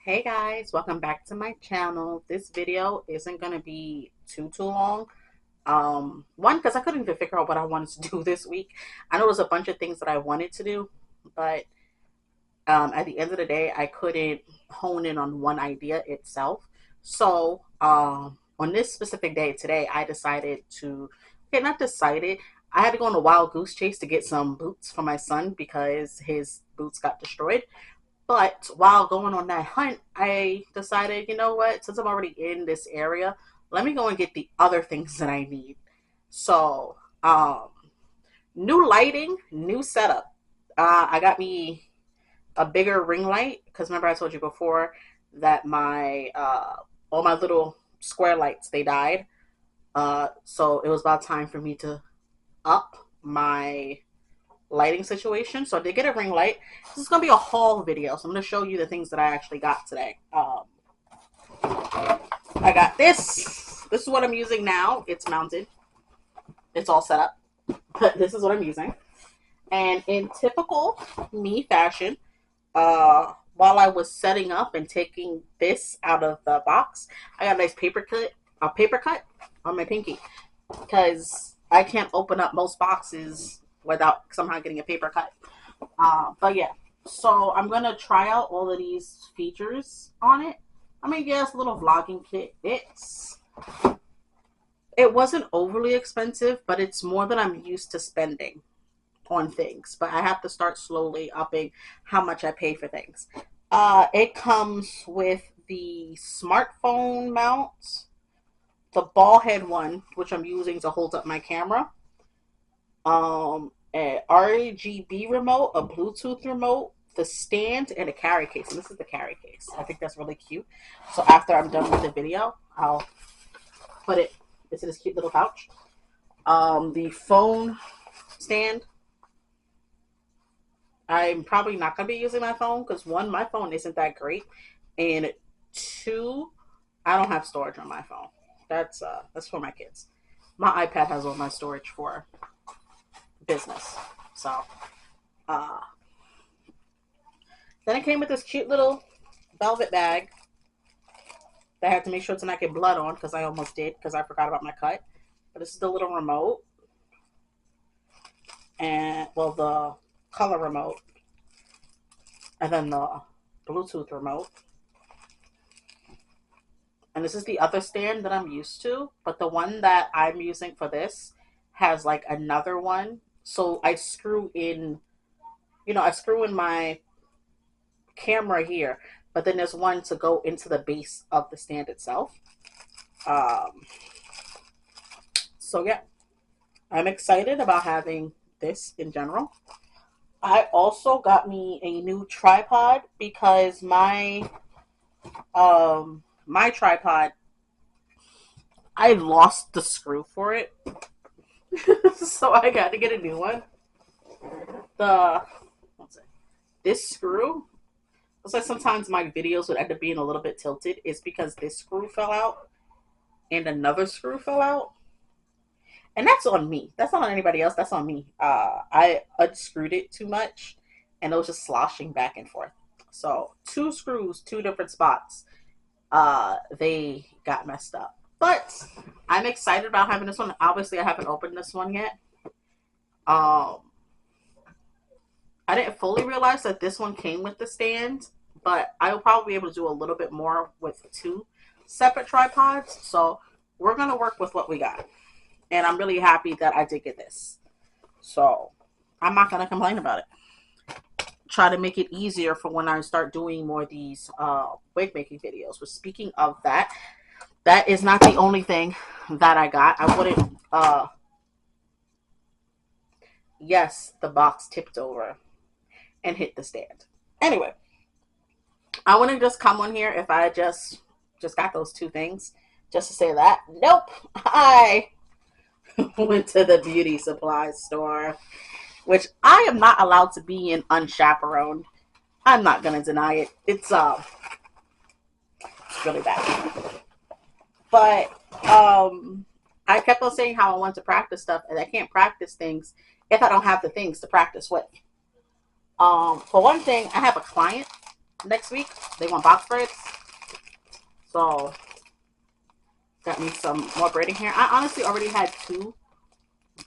Hey guys, welcome back to my channel. This video isn't going to be too long. One, because I couldn't even figure out what I wanted to do this week. I know there's a bunch of things that I wanted to do, but at the end of the day, I couldn't hone in on one idea itself. So on this specific day today, I decided to, okay, not decided, I had to go on a wild goose chase to get some boots for my son because his boots got destroyed. But while going on that hunt, I decided, you know what, since I'm already in this area, let me go and get the other things that I need. So, new lighting, new setup. I got me a bigger ring light because remember I told you before that my all my little square lights they died. So it was about time for me to up my lighting situation. So I did get a ring light. This is going to be a haul video. So I'm going to show you the things that I actually got today. I got this. This is what I'm using now. It's mounted. It's all set up. But this is what I'm using. And in typical me fashion, while I was setting up and taking this out of the box, I got a nice paper cut on my pinky because I can't open up most boxes without somehow getting a paper cut. But yeah, so I'm gonna try out all of these features on it. I mean, yes, a little vlogging kit. It wasn't overly expensive, but it's more than I'm used to spending on things. But I have to start slowly upping how much I pay for things. It comes with the smartphone mount, the ball head one, which I'm using to hold up my camera, a RGB remote, a Bluetooth remote, the stand, and a carry case. And this is the carry case. I think that's really cute. So after I'm done with the video, I'll put it into this cute little pouch. The phone stand. I'm probably not going to be using my phone because one, my phone isn't that great, and two, I don't have storage on my phone. That's for my kids. My iPad has all my storage for business. So, uh, then it came with this cute little velvet bag that I had to make sure to not get blood on because I almost did because I forgot about my cut. But this is the little remote and well the color remote and then the Bluetooth remote. And this is the other stand that I'm used to, but the one that I'm using for this has like another one. So I screw in my camera here, but then there's one to go into the base of the stand itself. Um, so yeah, I'm excited about having this in general. I also got me a new tripod because my tripod I lost the screw for it, so I got to get a new one. The what's it? This screw. It's like sometimes my videos would end up being a little bit tilted. It's because this screw fell out and another screw fell out. And that's on me. That's not on anybody else. That's on me. I unscrewed it too much, and it was just sloshing back and forth. So two screws, two different spots. They got messed up. But I'm excited about having this one. Obviously, I haven't opened this one yet. Um, I didn't fully realize that this one came with the stand, but I will probably be able to do a little bit more with two separate tripods. So we're gonna work with what we got, and I'm really happy that I did get this. So I'm not gonna complain about it. Try to make it easier for when I start doing more of these wig making videos. But speaking of that, that is not the only thing that I got. I wouldn't. Yes, the box tipped over and hit the stand. Anyway, I wouldn't just come on here if I just got those two things just to say that. Nope, I went to the beauty supply store, which I am not allowed to be in unchaperoned. I'm not gonna deny it. It's really bad. But I kept on saying how I want to practice stuff, and I can't practice things if I don't have the things to practice with. For one thing, I have a client next week. They want box braids. So, got me some more braiding hair. I honestly already had 2,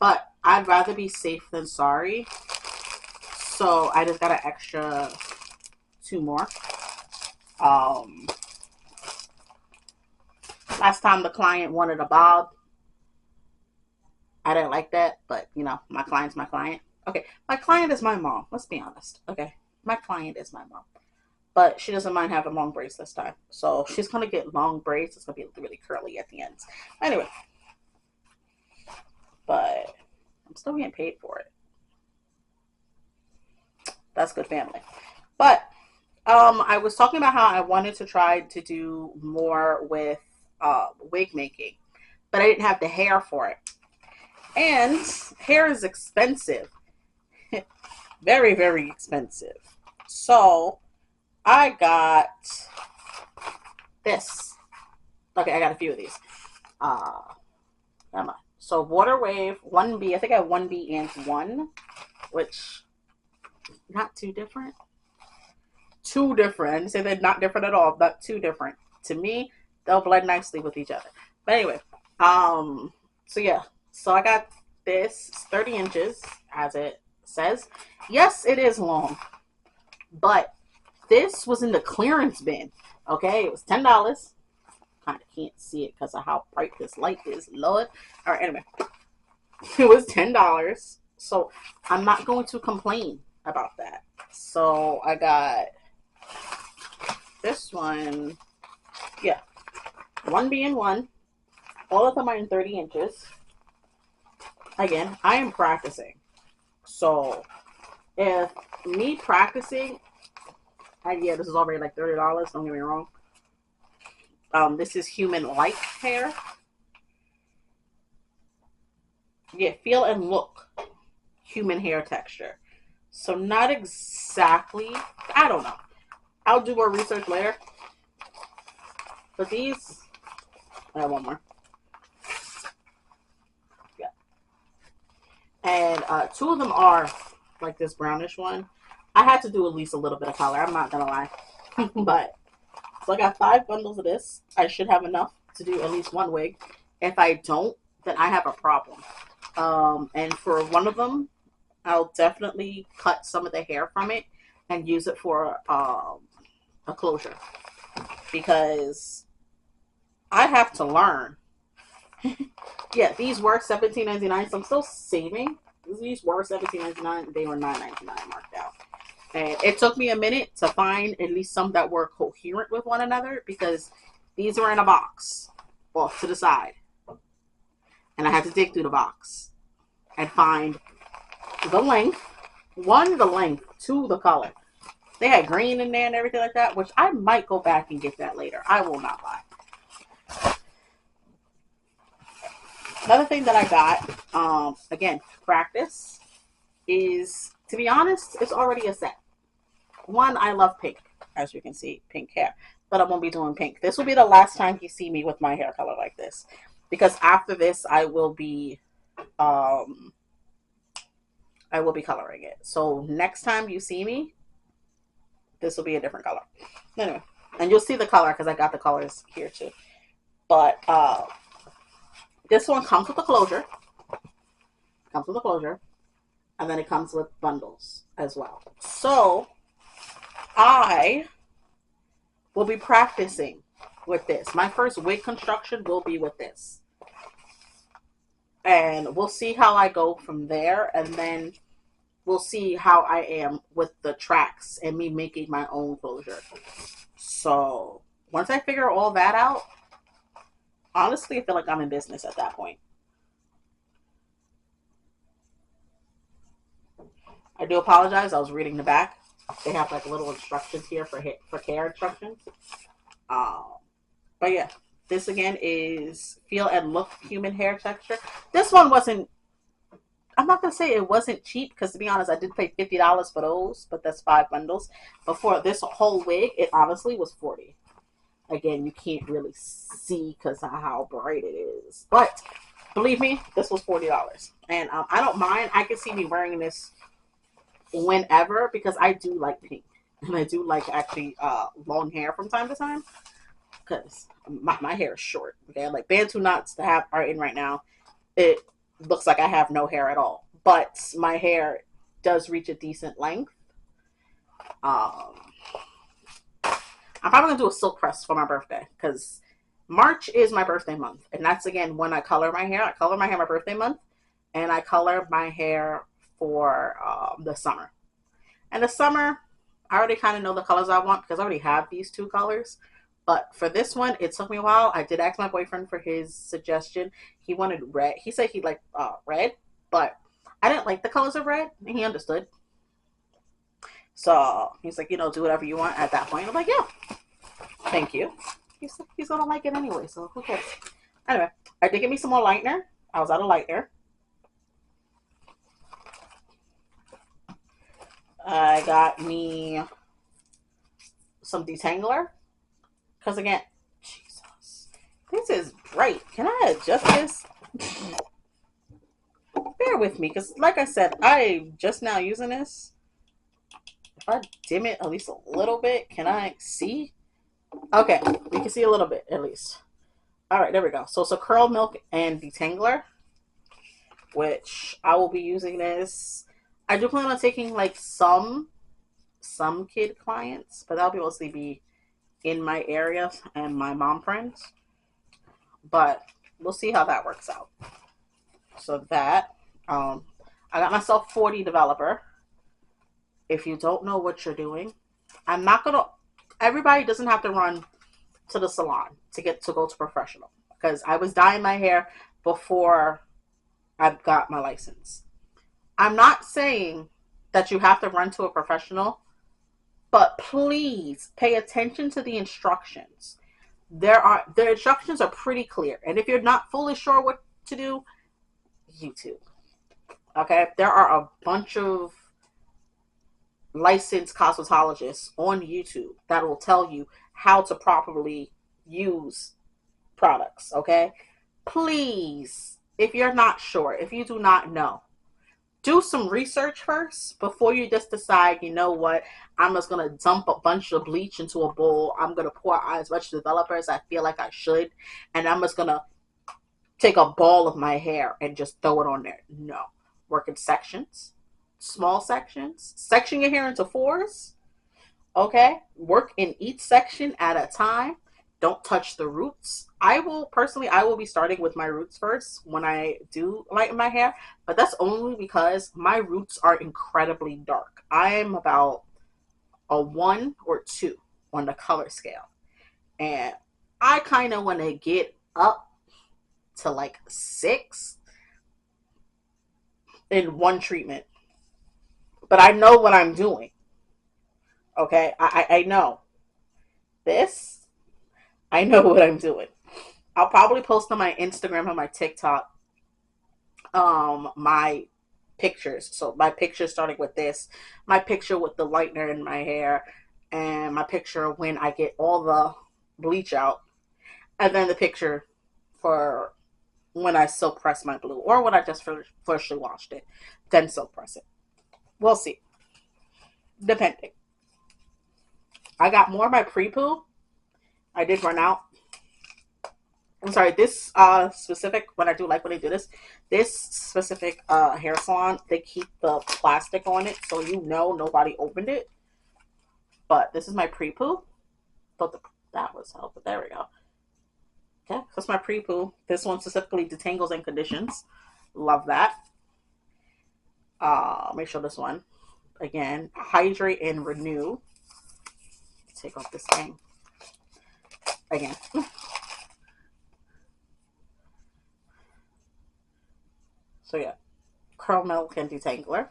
but I'd rather be safe than sorry. So, I just got an extra 2 more. Last time the client wanted a bob. I didn't like that, but you know, my client's my client. Okay, my client is my mom. Let's be honest. Okay, my client is my mom, but she doesn't mind having long braids this time. So she's gonna get long braids. It's gonna be really curly at the ends. Anyway, but I'm still getting paid for it. That's good family. But I was talking about how I wanted to try to do more with wig making, but I didn't have the hair for it. And hair is expensive. Very, very expensive. So I got this. Okay, I got a few of these. So water wave 1B. I think I have 1B and 1, which not too different. Too different. I didn't say they're not different at all, but too different. To me, they'll blend nicely with each other. But anyway, so yeah. So I got this. It's 30 inches, as it says. Yes, it is long, but this was in the clearance bin. Okay, it was $10. Kind of can't see it because of how bright this light is, Lord. All right, anyway, it was $10, so I'm not going to complain about that. So I got this one. Yeah, 1B and 1. All of them are in 30 inches. Again, I am practicing. So if me practicing, yeah, this is already like $30. Don't get me wrong. This is human light hair. Yeah, feel and look human hair texture. So not exactly. I don't know. I'll do more research later. But these, I have one more. Yeah. And 2 of them are like this brownish one. I had to do at least a little bit of color. I'm not gonna lie. But so I got 5 bundles of this. I should have enough to do at least 1 wig. If I don't, then I have a problem. And for one of them, I'll definitely cut some of the hair from it and use it for a closure, because I have to learn. Yeah, these were $17.99, so I'm still saving. These were $17.99. They were $9.99 marked out. And it took me a minute to find at least some that were coherent with one another, because these were in a box off to the side. And I had to dig through the box and find the length. 1, the length. 2, the color. They had green in there and everything like that, which I might go back and get that later. I will not lie. Another thing that I got, again, practice, is, to be honest, it's already a set. 1, I love pink, as you can see, pink hair, but I won't be doing pink. This will be the last time you see me with my hair color like this, because after this, I will be coloring it. So next time you see me, this will be a different color. Anyway, and you'll see the color because I got the colors here too. But this one comes with a closure. And then it comes with bundles as well. So I will be practicing with this. My first wig construction will be with this. And we'll see how I go from there. And then we'll see how I am with the tracks and me making my own closure. So once I figure all that out, honestly, I feel like I'm in business at that point. I do apologize. I was reading the back. They have like little instructions here for care instructions. But yeah, this again is feel and look human hair texture. This one wasn't, I'm not going to say it wasn't cheap, because to be honest, I did pay $50 for those, but that's 5 bundles. But for this whole wig, it honestly was $40. Again, you can't really see because of how bright it is. But believe me, this was $40. And I don't mind. I can see me wearing this whenever, because I do like pink. and I do like actually long hair from time to time because my hair is short. Okay, like Bantu knots that have are in right now, it looks like I have no hair at all, but my hair does reach a decent length. Um, I'm probably gonna do a silk press for my birthday because March is my birthday month, and that's again when I color my hair. I color my hair my birthday month, and I color my hair for the summer. And the summer, I already kind of know the colors I want because I already have these two colors. But for this one, it took me a while. I did ask my boyfriend for his suggestion. He wanted red. He said he liked red, but I didn't like the colors of red, and he understood. So he's like, do whatever you want at that point. I'm like, yeah, thank you. He's gonna like it anyway, so who cares? Anyway, I did get me some more lightener. I was out of lightener. I got me some detangler. Because again, Jesus, this is bright. Can I adjust this? Bear with me, because like I said, I'm just now using this. If I dim it at least a little bit, can I see? Okay, we can see a little bit at least. All right, there we go. So it's a curl milk and detangler, which I will be using this. I do plan on taking like some kid clients, but that'll be mostly be in my area and my mom friends. But we'll see how that works out. So that I got myself 40 developer. If you don't know what you're doing, I'm not gonna. Everybody doesn't have to run to the salon to get to go to professional because I was dyeing my hair before I got my license. I'm not saying that you have to run to a professional, but please pay attention to the instructions. The instructions are pretty clear, and if you're not fully sure what to do, YouTube. Okay, there are a bunch of licensed cosmetologists on YouTube that will tell you how to properly use products. Okay, please, if you're not sure, if you do not know, do some research first before you just decide, you know what, I'm just going to dump a bunch of bleach into a bowl. I'm going to pour out as much developer as I feel like I should. And I'm just going to take a ball of my hair and just throw it on there. No. Work in sections, small sections. Section your hair into fours. Okay? Work in each section at a time. Don't touch the roots. I will be starting with my roots first when I do lighten my hair, but that's only because my roots are incredibly dark. I'm about a 1 or 2 on the color scale. And I kind of want to get up to like 6 in one treatment. But I know what I'm doing. Okay? I know. This I know what I'm doing. I'll probably post on my Instagram and my TikTok my pictures. So my picture starting with this, my picture with the lightener in my hair, and my picture when I get all the bleach out, and then the picture for when I silk press my blue or when I just freshly washed it, then silk press it. We'll see. Depending. I got more of my pre-poo. I did run out. I'm sorry, this specific, when I do like when they do this specific hair salon, they keep the plastic on it so you know nobody opened it. But this is my pre-poo. Thought that was helpful. There we go. Okay, so that's my pre-poo. This one specifically detangles and conditions. Love that. Make sure this one, again, hydrate and renew. Take off this thing. Again. So yeah, curl milk and detangler.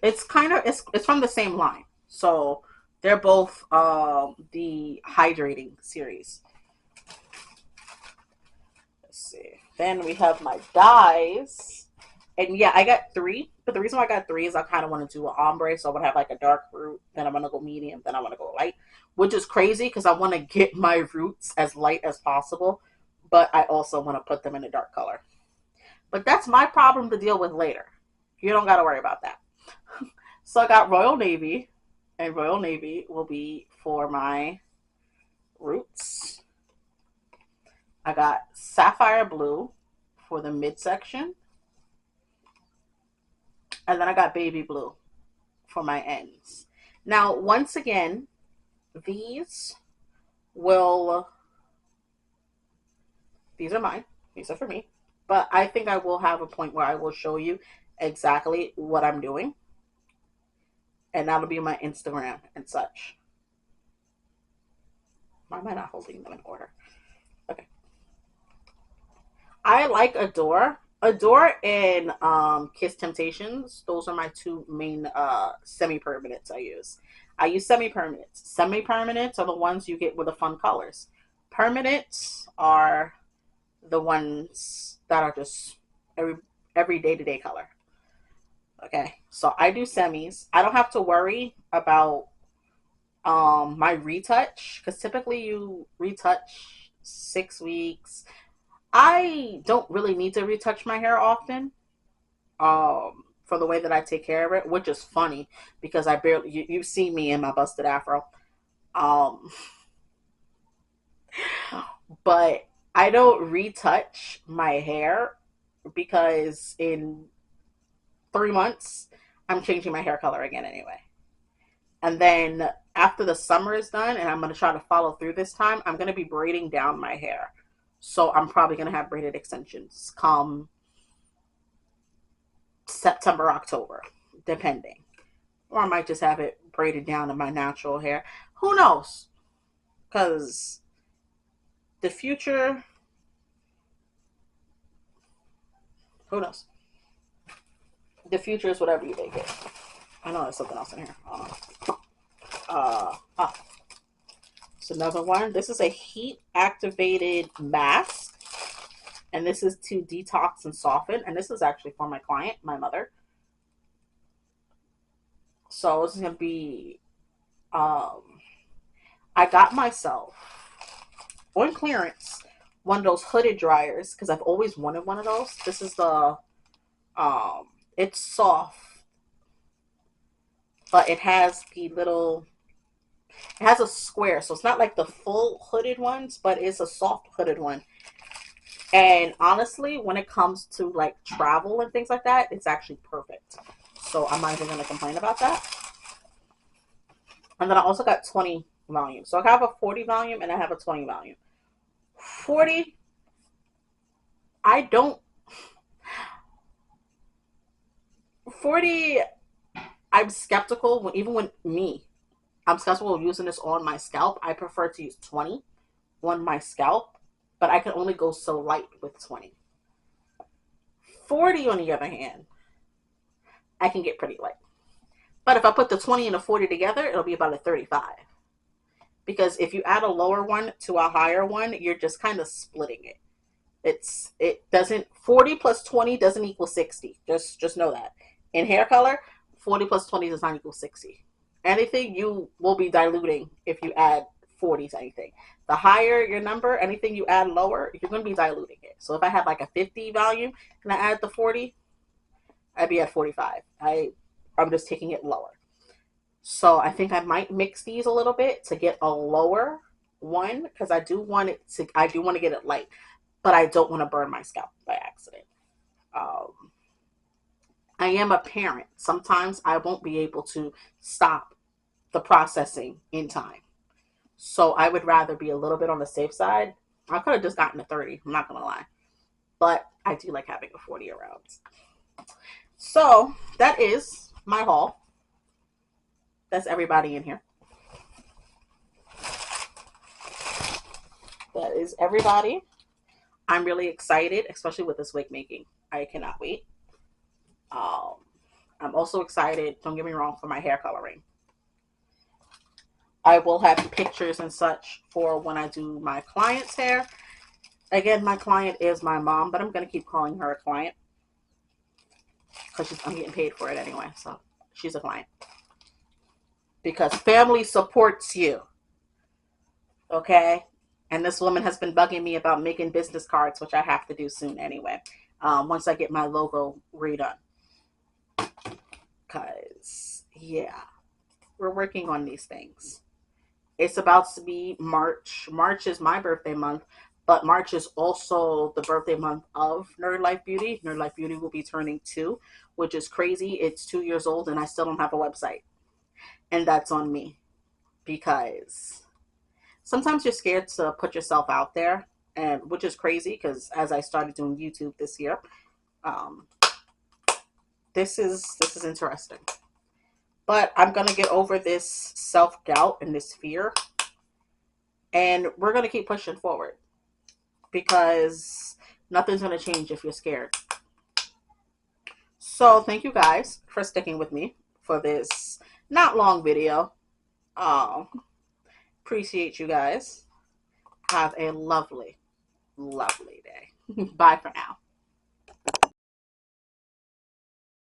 It's from the same line. So they're both the hydrating series. Let's see. Then we have my dyes. And yeah, I got 3. But the reason why I got 3 is I kind of want to do an ombre. So I'm going to have like a dark root. Then I'm going to go medium. Then I'm going to go light. Which is crazy because I want to get my roots as light as possible. But I also want to put them in a dark color. But that's my problem to deal with later. You don't got to worry about that. So I got Royal Navy. and Royal Navy will be for my roots. I got sapphire blue for the midsection. And then I got baby blue for my ends. Now, once again, these will, these are mine. These are for me. But I think I will have a point where I will show you exactly what I'm doing. And that'll be my Instagram and such. Why am I not holding them in order? Okay. I like Adore. Adore and Kiss Temptations. Those are my two main semi-permanents I use. I use semi-permanents. Semi-permanents are the ones you get with the fun colors. Permanents are the ones that are just every day-to-day color. Okay, so I do semis. I don't have to worry about my retouch because typically you retouch 6 weeks. I don't really need to retouch my hair often for the way that I take care of it, which is funny because I barely you see me in my busted afro. Um but I don't retouch my hair because in 3 months I'm changing my hair color again anyway. And then after the summer is done and I'm going to try to follow through this time, I'm going to be braiding down my hair. So I'm probably going to have braided extensions come September, October, depending. Or I might just have it braided down to my natural hair. Who knows? Because the future, who knows? The future is whatever you make it. I know there's something else in here. It's another one. This is a heat activated mask. And this is to detox and soften. And this is actually for my client, my mother. So this is going to be, I got myself on clearance one of those hooded dryers because I've always wanted one of those. This is the, it's soft, but it has the little, it has a square. So it's not like the full hooded ones, but it's a soft hooded one. And honestly, when it comes to like travel and things like that, it's actually perfect. So I'm not even going to complain about that. And then I also got 20 volume. So I have a 40 volume and I have a 20 volume. 40, I don't, 40, I'm skeptical, even when I'm skeptical of using this on my scalp. I prefer to use 20 on my scalp, but I can only go so light with 20. 40, on the other hand, I can get pretty light. But if I put the 20 and the 40 together, it'll be about a 35. Because if you add a lower one to a higher one, you're just kind of splitting it. It doesn't, 40 plus 20 doesn't equal 60. Just know that. In hair color, 40 plus 20 does not equal 60. Anything you will be diluting if you add 40 to anything. The higher your number, anything you add lower, you're going to be diluting it. So if I have like a 50 volume and I add the 40, I'd be at 45. I'm just taking it lower. So I think I might mix these a little bit to get a lower one because I do want to get it light, but I don't want to burn my scalp by accident. I am a parent. Sometimes I won't be able to stop the processing in time. So I would rather be a little bit on the safe side. I could have just gotten a 30. I'm not going to lie. But I do like having a 40 around. So that is my haul. That's everybody in here. That is everybody. I'm really excited, especially with this wig making. I cannot wait. I'm also excited, don't get me wrong, for my hair coloring. I will have pictures and such for when I do my client's hair. Again, my client is my mom, but I'm going to keep calling her a client because I'm getting paid for it anyway. So she's a client. Because family supports you. Okay? And this woman has been bugging me about making business cards, which I have to do soon anyway. Once I get my logo redone. Because, yeah. We're working on these things. It's about to be March. March is my birthday month, but March is also the birthday month of Nerd Life Beauty. Nerd Life Beauty will be turning 2, which is crazy. It's 2 years old and I still don't have a website. And that's on me because sometimes you're scared to put yourself out there, and which is crazy because as I started doing YouTube this year, um, this is interesting. But I'm gonna get over this self doubt and this fear, and we're gonna keep pushing forward because nothing's gonna change if you're scared. So thank you guys for sticking with me for this not long video. Appreciate you guys. Have a lovely, lovely day. Bye for now.